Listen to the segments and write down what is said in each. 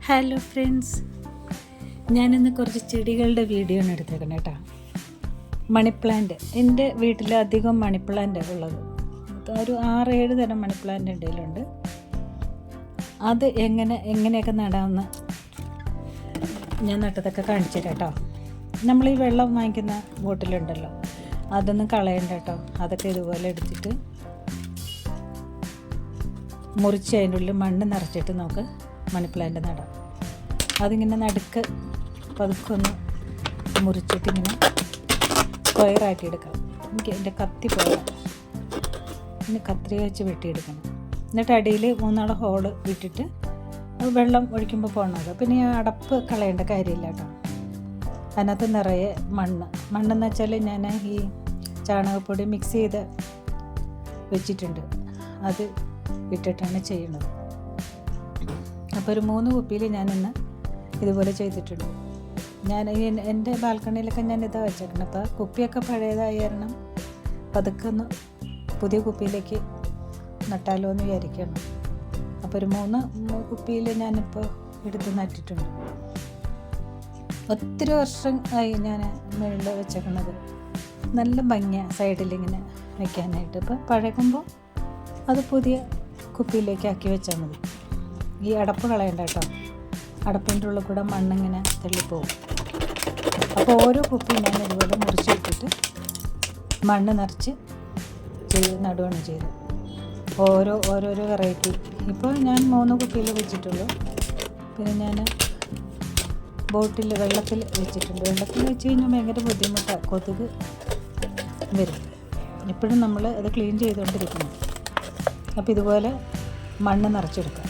Hello friends, ഞാനിന്ന് കുറച്ച് ചെടികളുടെ വീഡിയോ ആണ് എടുത്തേക്കുന്നത് കേട്ടോ. മണിപ്ലാന്റ്, എൻ്റെ വീട്ടിൽ അധികം മണിപ്ലാന്റ് ഉള്ളത്. ഒരു 6-7 തരം മണിപ്ലാന്റ് എൻ്റെ കയ്യിലുണ്ട്. അത് എങ്ങനെയൊക്കെ നടാമെന്ന് ഞാൻ നട്ടതൊക്കെ കാണിച്ചു തരാം കേട്ടോ. നമ്മൾ ഈ വെള്ളം വാങ്ങിക്കുന്ന ബോട്ടിലുണ്ടല്ലോ, അതൊന്നും കളയണ്ട കേട്ടോ. അതൊക്കെ ഇതുപോലെ എടുത്തിട്ട് മുറിച്ച് അതിൻ്റെ ഉള്ളിൽ മണ്ണ് നിറച്ചിട്ട് നമുക്ക് മണിപ്ലാന്റ് നടാം. അതിങ്ങനെ നടുക്ക് പതുക്കൊന്ന് മുറിച്ചിട്ട് ഇങ്ങനെ സ്ക്വയറാക്കി എടുക്കാം. എനിക്ക് എൻ്റെ കത്തി പോകാം, പിന്നെ കത്രിക വെച്ച് വെട്ടിയെടുക്കണം. എന്നിട്ട് അടിയിൽ 3 ഹോള് വിട്ടിട്ട് വെള്ളം ഒഴിക്കുമ്പോൾ പോകണമല്ലോ. പിന്നെ ഈ അടപ്പ് കളയേണ്ട കാര്യമില്ല കേട്ടോ. അതിനകത്ത് നിറയെ മണ്ണെന്ന് വെച്ചാൽ ഞാൻ ഈ ചാണകപ്പൊടി മിക്സ് ചെയ്ത് വെച്ചിട്ടുണ്ട്, അത് ഇട്ടിട്ടാണ് ചെയ്യുന്നത്. അപ്പോൾ ഒരു 3 കുപ്പിയിൽ ഞാനിന്ന് ഇതുപോലെ ചെയ്തിട്ടുണ്ട്. ഞാൻ എൻ്റെ ബാൽക്കണിയിലൊക്കെ ഞാൻ ഇതാ വെച്ചേക്കണം. അപ്പോൾ കുപ്പിയൊക്കെ പഴയതായി കാരണം പതുക്കെ ഒന്ന് പുതിയ കുപ്പിയിലേക്ക് നട്ടാലോ എന്ന് വിചാരിക്കണം. അപ്പോൾ ഒരു 3 കുപ്പിയിൽ ഞാനിപ്പോൾ എടുത്ത് നട്ടിട്ടുണ്ട്. ഒത്തിരി വർഷം ആയി ഞാൻ മുകളിൽ വെച്ചേക്കണത്. നല്ല ഭംഗിയാണ് സൈഡിലിങ്ങനെ വയ്ക്കാനായിട്ട്. ഇപ്പോൾ പഴകുമ്പോൾ അത് പുതിയ കുപ്പിയിലേക്ക് ആക്കി വെച്ചാൽ മതി. ഈ അടപ്പ് കളയണ്ട കേട്ടോ, അടപ്പിൻ്റെ ഉള്ളിൽ കൂടെ മണ്ണിങ്ങനെ തള്ളിപ്പോവും. അപ്പോൾ ഓരോ കുപ്പി ഞാൻ ഇതുപോലെ മുറിച്ചെടുത്തിട്ട് മണ്ണ് നിറച്ച് നടുവാണ് ചെയ്തത്. ഓരോരോ വെറൈറ്റി. ഇപ്പോൾ ഞാൻ 3 കുപ്പിയിൽ വെച്ചിട്ടുള്ളൂ. പിന്നെ ഞാൻ ബോട്ടിൽ വെള്ളത്തിൽ വെച്ചിട്ടുണ്ട്. വെള്ളത്തിൽ വെച്ച് കഴിഞ്ഞാൽ ഭയങ്കര ബുദ്ധിമുട്ടാണ്, കൊതുക് വരും. എപ്പോഴും നമ്മൾ അത് ക്ലീൻ ചെയ്തുകൊണ്ടിരിക്കണം. അപ്പോൾ ഇതുപോലെ മണ്ണ് നിറച്ചെടുക്കാം.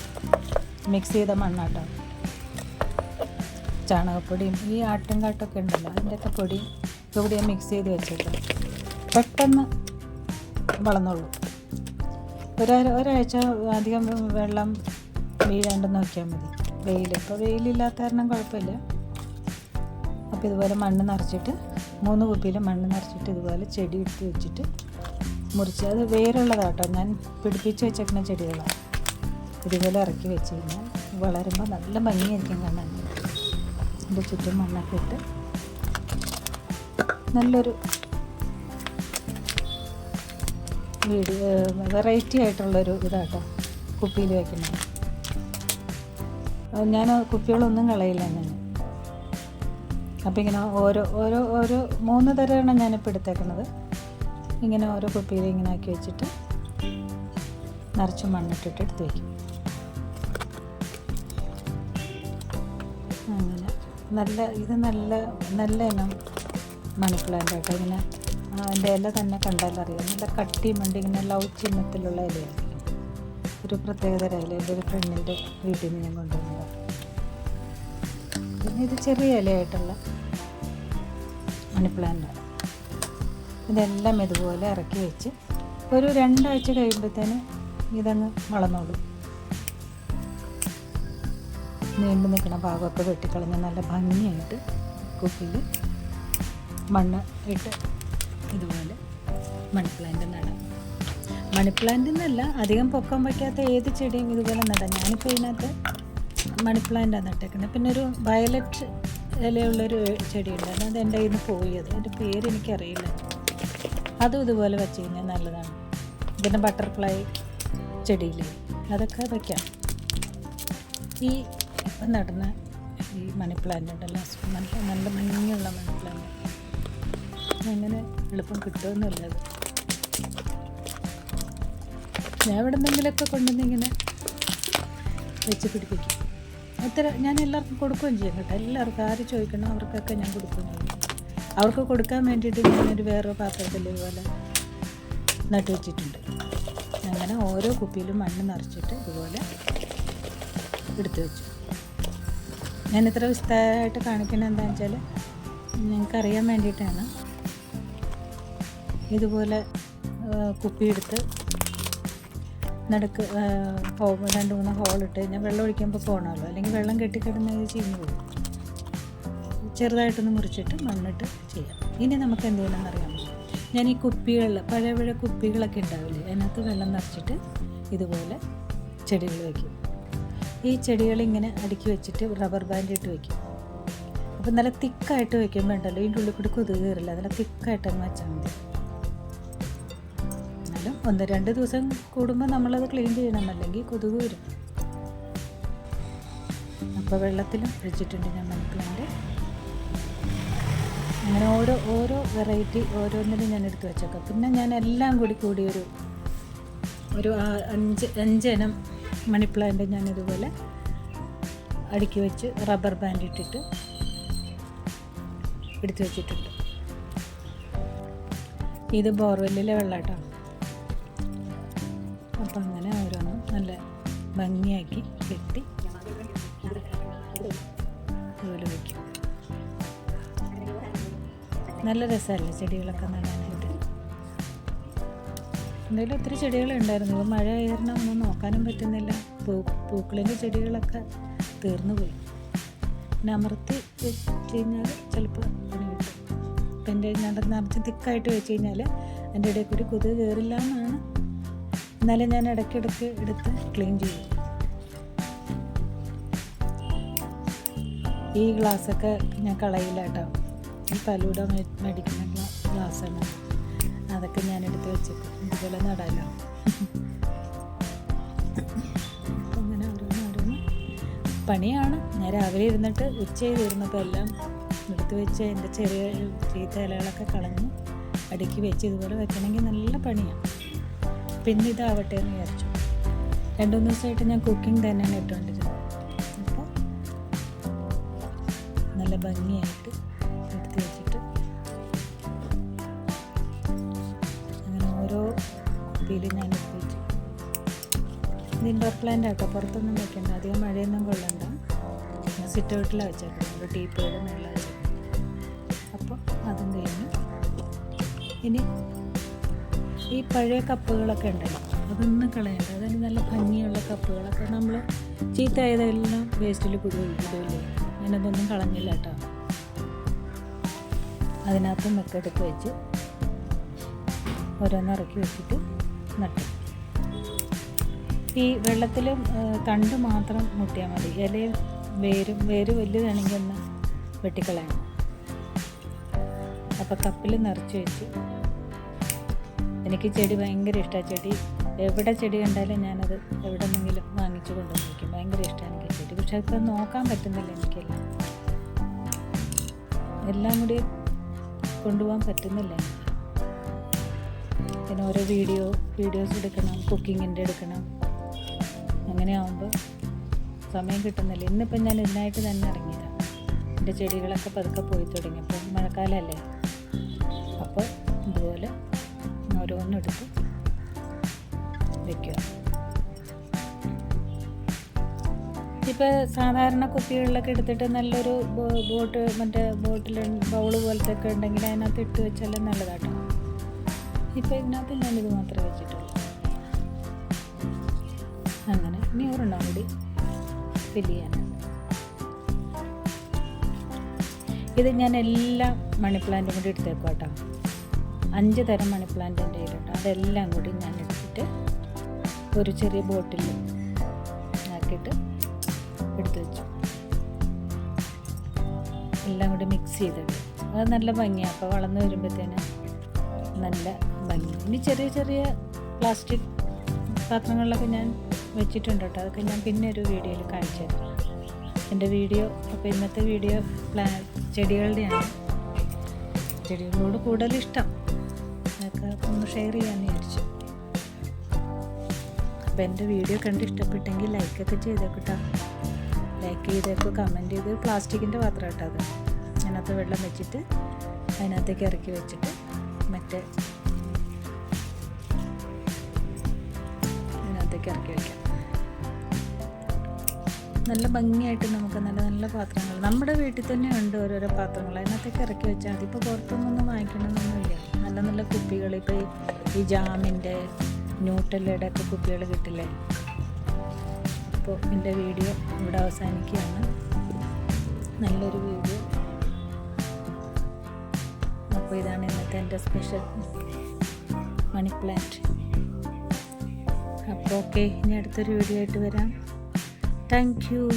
മിക്സ് ചെയ്ത മണ്ണാട്ടോ. ചാണകപ്പൊടിയും ഈ ആട്ടും കാട്ടൊക്കെ ഉണ്ടല്ലോ, അതിൻ്റെയൊക്കെ പൊടി ഇവിടെ മിക്സ് ചെയ്ത് വെച്ചേക്കാം. പെട്ടെന്ന് വളർന്നോളൂ. ഒരാഴ്ച അധികം വെള്ളം വീഴാണ്ട് നോക്കിയാൽ മതി. ഇപ്പോൾ വെയിലില്ലാത്ത കാരണം കുഴപ്പമില്ല. അപ്പോൾ ഇതുപോലെ മണ്ണ് നിറച്ചിട്ട് 3 കുപ്പിയിൽ മണ്ണ് നിറച്ചിട്ട് ഇതുപോലെ ചെടി എടുത്ത് വെച്ചിട്ട് മുറിച്ച്, അത് വേരുള്ളതാട്ടോ, ഞാൻ പിടിപ്പിച്ച് വെച്ചേക്കുന്ന ചെടികളാണ്. ഇതുപോലെ ഇറക്കി വെച്ച് കഴിഞ്ഞാൽ വളരുമ്പോൾ നല്ല ഭംഗിയായിരിക്കും കാണാൻ. ഇതിൻ്റെ ചുറ്റും മണ്ണൊക്കെ ഇട്ട് നല്ലൊരു വെറൈറ്റി ആയിട്ടുള്ളൊരു ഇതാട്ടോ കുപ്പിയിൽ വയ്ക്കുന്നത്. ഞാൻ കുപ്പികളൊന്നും കളയില്ല ഞാൻ. അപ്പോൾ ഇങ്ങനെ ഓരോ 3 തരമാണ് ഞാനിപ്പോൾ എടുത്തേക്കുന്നത്. ഇങ്ങനെ ഓരോ കുപ്പിയിൽ ഇങ്ങനെ ആക്കി വെച്ചിട്ട് നിറച്ച് മണ്ണിട്ടിട്ട് എടുത്ത് വയ്ക്കും. അങ്ങനെ നല്ല ഇനം മണിപ്ലാന്റ് ആട്ടോ. ഇങ്ങനെ അതിൻ്റെ ഇല തന്നെ കണ്ടാലറിയാം, നല്ല കട്ടിയും ഉണ്ട്. ഇങ്ങനെ ലവ് ചിഹ്നത്തിലുള്ള ഇലയായിരിക്കും. ഒരു പ്രത്യേകതര ഇല. എൻ്റെ ഒരു ഫ്രണ്ടിൻ്റെ വീട്ടിൽ നിന്ന് ഞാൻ കൊണ്ടുവന്നത്. പിന്നെ ഇത് ചെറിയ ഇലയായിട്ടുള്ള മണിപ്ലാന്റാണ്. ഇതെല്ലാം ഇതുപോലെ ഇറക്കി വെച്ച് ഒരു 2 ആഴ്ച കഴിയുമ്പോഴത്തേന് ഇതങ്ങ് വളർന്നോളും. നീണ്ടു നിൽക്കുന്ന ഭാഗമൊക്കെ വെട്ടിക്കളഞ്ഞ് നല്ല ഭംഗിയായിട്ട് കുപ്പിയിൽ മണ്ണ് ഇട്ട് ഇതുപോലെ മണിപ്ലാന്റ് നടാം. മണിപ്ലാന്റ് എന്നല്ല, അധികം പൊക്കം വയ്ക്കാത്ത ഏത് ചെടിയും ഇതുപോലെ നടാം. ഞാനിപ്പോൾ ഇതിനകത്ത് മണിപ്ലാന്റാണ് നട്ടേക്കുന്നത്. പിന്നെ ഒരു വയലറ്റ് ഇലയുള്ളൊരു ചെടിയുണ്ടായിരുന്നു, അത് എൻ്റെ കയ്യിൽ നിന്ന് പോയത്. അതിൻ്റെ പേര് എനിക്കറിയില്ല. അതും ഇതുപോലെ വെച്ച് കഴിഞ്ഞാൽ നല്ലതാണ്. പിന്നെ ബട്ടർഫ്ലൈ ചെടിയിൽ അതൊക്കെ വയ്ക്കാം. ഈ ഇപ്പം നടുന്ന ഈ മണിപ്ലാന്റ് ഉണ്ടല്ലോ, നല്ല ഭംഗിയുള്ള മണിപ്ലാന്റ്. അങ്ങനെ എളുപ്പം കിട്ടുമെന്നില്ല. അത് ഞാൻ ഇവിടെ എന്തെങ്കിലുമൊക്കെ കൊണ്ടുവന്നിങ്ങനെ വെച്ച് പിടിപ്പിക്കും. ഞാൻ എല്ലാവർക്കും കൊടുക്കുകയും ചെയ്യും കേട്ടോ. എല്ലാവർക്കും ആര് ചോദിക്കണം അവർക്കൊക്കെ ഞാൻ കൊടുക്കുകയും ചെയ്യും. അവർക്ക് കൊടുക്കാൻ വേണ്ടിയിട്ട് ഞാനൊരു വേറെ പാത്രത്തിൽ ഇതുപോലെ നട്ടു വെച്ചിട്ടുണ്ട്. അങ്ങനെ ഓരോ കുപ്പിയിലും മണ്ണ് നിറച്ചിട്ട് ഇതുപോലെ എടുത്തു വെച്ചു. ഞാൻ ഇത്ര വിസ്താരമായിട്ട് കാണിക്കുന്നത് എന്താണെന്ന് വെച്ചാൽ നിങ്ങൾക്കറിയാൻ വേണ്ടിയിട്ടാണ്. ഇതുപോലെ കുപ്പിയെടുത്ത് നടുക്ക് 2-3 ഹോളിട്ട് കഴിഞ്ഞാൽ വെള്ളം ഒഴിക്കുമ്പോൾ പോകണമല്ലോ, അല്ലെങ്കിൽ വെള്ളം കെട്ടിക്കിടന്നത് ചീഞ്ഞു പോകും. ചെറുതായിട്ടൊന്ന് മുറിച്ചിട്ട് മണ്ണിട്ട് ചെയ്യാം. ഇനി നമുക്ക് എന്ത് ചെയ്യണമെന്നറിയാമോ? ഞാൻ ഈ കുപ്പികളിൽ പഴയ കുപ്പികളൊക്കെ ഉണ്ടാവില്ലേ, അതിനകത്ത് വെള്ളം നിറച്ചിട്ട് ഇതുപോലെ ചെടികൾ വയ്ക്കും. ഈ ചെടികൾ ഇങ്ങനെ അടുക്കി വെച്ചിട്ട് റബ്ബർ ബാൻഡ് ഇട്ട് വയ്ക്കും. അപ്പോൾ നല്ല തിക്കായിട്ട് വയ്ക്കുമ്പോൾ ഉണ്ടല്ലോ ഇതിൻ്റെ ഉള്ളിൽ കൂടി കൊതുക് കയറില്ല. നല്ല തിക്കായിട്ട് അങ്ങ് വെച്ചാൽ മതി. എന്നാലും 1-2 ദിവസം കൂടുമ്പോൾ നമ്മളത് ക്ലീൻ ചെയ്യണം, അല്ലെങ്കിൽ കൊതുക് വരും. അപ്പോൾ വെള്ളത്തിലും ഒഴിച്ചിട്ടുണ്ട് ഞാൻ മണി പ്ലാന്റ്. അങ്ങനെ ഓരോ വെറൈറ്റി ഓരോന്നിലും ഞാൻ എടുത്ത് വെച്ചേക്കാം. പിന്നെ ഞാൻ എല്ലാം കൂടി ഒരു 5 ഇനം മണി പ്ലാന്റ് ഞാൻ ഇതുപോലെ അടുക്കി വെച്ച് റബ്ബർ ബാൻഡ് ഇട്ടിട്ട് എടുത്ത് വെച്ചിട്ടുണ്ട്. ഇത് ബോർവെല്ലിലെ വെള്ളം കേട്ടോ. അപ്പം അങ്ങനെ ഓരോന്നും നല്ല ഭംഗിയാക്കി കെട്ടി ഇതുപോലെ വയ്ക്കും. നല്ല രസമല്ലേ ചെടികളൊക്കെ നടാനായിട്ട്. എന്തായാലും ഒത്തിരി ചെടികളുണ്ടായിരുന്നു. ഇപ്പോൾ മഴ കാരണം ഒന്നും നോക്കാനും പറ്റുന്നില്ല. പൂക്കളിൻ്റെ ചെടികളൊക്കെ തീർന്നു പോയി. പിന്നെ അമർത്തി വെച്ച് കഴിഞ്ഞാൽ ചിലപ്പോൾ പണി കിട്ടും. അപ്പം എൻ്റെ നിറച്ച് തിക്കായിട്ട് വെച്ച് കഴിഞ്ഞാൽ എൻ്റെ ഇടയിൽ കൂടി കൊതുക് കയറില്ല എന്നാണ്. എന്നാലും ഞാൻ ഇടയ്ക്കിടയ്ക്ക് എടുത്ത് ക്ലീൻ ചെയ്യും. ഈ ഗ്ലാസ്സൊക്കെ ഞാൻ കളയില്ല കേട്ടോ. ഈ ഫലൂഡ മേടിക്കുന്ന ഗ്ലാസ്സാണ്. അതൊക്കെ ഞാൻ എടുത്ത് വെച്ചിട്ട് ഇതുപോലെ നടാലോ. അപ്പം അങ്ങനെ ഓരോന്ന് പണിയാണ്. ഞാൻ രാവിലെ ഇരുന്നിട്ട് ഉച്ച ചെയ്തിരുന്നപ്പോൾ എല്ലാം എടുത്ത് വെച്ച് എൻ്റെ ചെറിയ ചീത്ത ഇലകളൊക്കെ കളഞ്ഞ് അടുക്കി വെച്ച് ഇതുപോലെ വെക്കണമെങ്കിൽ നല്ല പണിയാണ്. പിന്നെ ഇതാവട്ടെ എന്ന് വിചാരിച്ചു. 2-3 ദിവസമായിട്ട് ഞാൻ കുക്കിംഗ് തന്നെയാണ് ഇട്ടുകൊണ്ടിരുന്നത്. അപ്പോൾ നല്ല ഭംഗിയായിട്ട് എടുത്ത് വെച്ചിട്ട് അങ്ങനെ ഓരോ കുപ്പിയിൽ ഞാൻ എടുത്ത് വെച്ചു. ഇത് ഇൻഡോർ പ്ലാന്റ് ആട്ടോ, പുറത്തൊന്നും വെക്കണ്ട. അധികം മഴയൊന്നും കൊള്ളണ്ട. സിറ്റ് ഔട്ടിലാണ് വെച്ചേക്കുന്നത്, ടീപ്പോയുടെ മേളിൽ വെച്ചേക്കുന്നത്. അപ്പോൾ അതും കഴിഞ്ഞു. ഇനി ഈ പഴയ കപ്പുകളൊക്കെ ഉണ്ടല്ലോ, അതൊന്നും കളയണ്ട. അതായത് നല്ല ഭംഗിയുള്ള കപ്പുകളൊക്കെ നമ്മൾ ചീത്തയായതെല്ലാം വേസ്റ്റിൽ ഇടുകയില്ലേ. ഞാനതൊന്നും കളഞ്ഞില്ല കേട്ടോ. അതിനകത്തും ഒക്കെ എടുത്ത് വെച്ച് ഓരോന്നിറക്കി വെച്ചിട്ട് നട്ടു. ഈ വെള്ളത്തിലും തണ്ട് മാത്രം മുട്ടിയാൽ മതി. ഇലയും വേര് വലുതാണെങ്കിൽ ഒന്ന് വെട്ടിക്കളയണം. അപ്പോൾ കപ്പിൽ നിറച്ച് വെച്ച്. എനിക്ക് ചെടി ഭയങ്കര ഇഷ്ടമാണ്. ചെടി എവിടെ ചെടി കണ്ടാലും ഞാനത് എവിടെ നിന്നെങ്കിലും വാങ്ങിച്ചു കൊണ്ടുവന്ന് വയ്ക്കും. ഭയങ്കര ഇഷ്ടമാണ് എനിക്ക് ചെടി. പക്ഷെ അതിപ്പോൾ നോക്കാൻ പറ്റുന്നില്ല എനിക്കെല്ലാം. എല്ലാം കൂടി കൊണ്ടുപോകാൻ പറ്റുന്നില്ല. പിന്നെ ഓരോ വീഡിയോസ് എടുക്കണം, കുക്കിങ്ങിൻ്റെ എടുക്കണം. അങ്ങനെ ആകുമ്പോൾ സമയം കിട്ടുന്നില്ല. ഇന്നിപ്പം ഞാൻ ഇതിനായിട്ട് തന്നെ ഇറങ്ങിയതാണ്. എൻ്റെ ചെടികളൊക്കെ പതുക്കെ പോയി തുടങ്ങി. അപ്പം മഴക്കാലമല്ലേ. അപ്പോൾ ഇതുപോലെ ഓരോന്നെടുത്ത് വയ്ക്കുക. ഇപ്പോൾ സാധാരണ കുപ്പികളിലൊക്കെ എടുത്തിട്ട് നല്ലൊരു ബോട്ടിൽ ബൗള് പോലത്തെ ഒക്കെ ഉണ്ടെങ്കിൽ അതിനകത്ത് ഇട്ട് വെച്ചാലും നല്ലതാട്ടോ. ഇപ്പോൾ ഇതിനകത്ത് ഞാനിത് മാത്രമേ വെച്ചിട്ടുള്ളൂ. അങ്ങനെ ഇനി ഒരെണ്ണം കൂടി ഫില്ല് ചെയ്യാനുണ്ട്. ഇത് ഞാൻ എല്ലാം മണി പ്ലാന്റും കൂടി എടുത്തേക്കും കേട്ടോ. 5 തരം മണി പ്ലാന്റ് എൻ്റെ കയ്യിലുണ്ട്. അതെല്ലാം കൂടി ഞാൻ എടുത്തിട്ട് ഒരു ചെറിയ ബോട്ടിൽ ആക്കിയിട്ട് എടുത്ത് വെച്ചു. എല്ലാം കൂടി മിക്സ് ചെയ്തിട്ട് അത് നല്ല ഭംഗിയാണ്. അപ്പോൾ വളർന്ന് വരുമ്പോഴത്തേന് നല്ല ഭംഗി. ഇനി ചെറിയ പ്ലാസ്റ്റിക് പാത്രങ്ങളിലൊക്കെ ഞാൻ വെച്ചിട്ടുണ്ട് കേട്ടോ. അതൊക്കെ ഞാൻ പിന്നെ ഒരു വീഡിയോയിൽ കാണിച്ചു തരാം. എൻ്റെ വീഡിയോ അപ്പോൾ ഇന്നത്തെ വീഡിയോ ചെടികളുടെയാണ്. ചെടികളോട് കൂടുതൽ ഇഷ്ടം. അതൊക്കെ ഒന്ന് ഷെയർ ചെയ്യാമെന്ന് വിചാരിച്ചു. അപ്പോൾ എൻ്റെ വീഡിയോ കണ്ട് ഇഷ്ടപ്പെട്ടെങ്കിൽ ലൈക്കൊക്കെ ചെയ്തേക്കട്ടോ. ലൈക്ക് ചെയ്തേക്കോ, കമൻറ്റ് ചെയ്ത്. പ്ലാസ്റ്റിക്കിൻ്റെ പാത്രം കേട്ടോ അത്. അതിനകത്ത് വെള്ളം വെച്ചിട്ട് അതിനകത്തേക്ക് ഇറക്കി വെച്ചിട്ട് ഇതിനകത്തേക്ക് ഇറക്കി വയ്ക്കാം. നല്ല ഭംഗിയായിട്ട് നമുക്ക് നല്ല പാത്രങ്ങൾ നമ്മുടെ വീട്ടിൽ തന്നെ ഉണ്ട്. ഓരോരോ പാത്രങ്ങൾ അതിനകത്തേക്ക് ഇറക്കി വെച്ചാൽ മതി. ഇപ്പോൾ പുറത്തൊന്നും വാങ്ങിക്കണമെന്നൊന്നുമില്ല. നല്ല കുപ്പികൾ. ഇപ്പോൾ ഈ ജാമിൻ്റെ ന്യൂട്ടെല്ലയുടെ ഒക്കെ കുപ്പികൾ കിട്ടില്ലേ. അപ്പോൾ എൻ്റെ വീഡിയോ ഇവിടെ അവസാനിക്കുകയാണ്. നല്ലൊരു വീഡിയോ. അപ്പോൾ ഇതാണ് ഇന്നത്തെ എൻ്റെ സ്പെഷ്യൽ മണി പ്ലാന്റ്. അപ്പോൾ ഓക്കെ, ഇനി അടുത്തൊരു വീഡിയോ ആയിട്ട് വരാം. Thank you.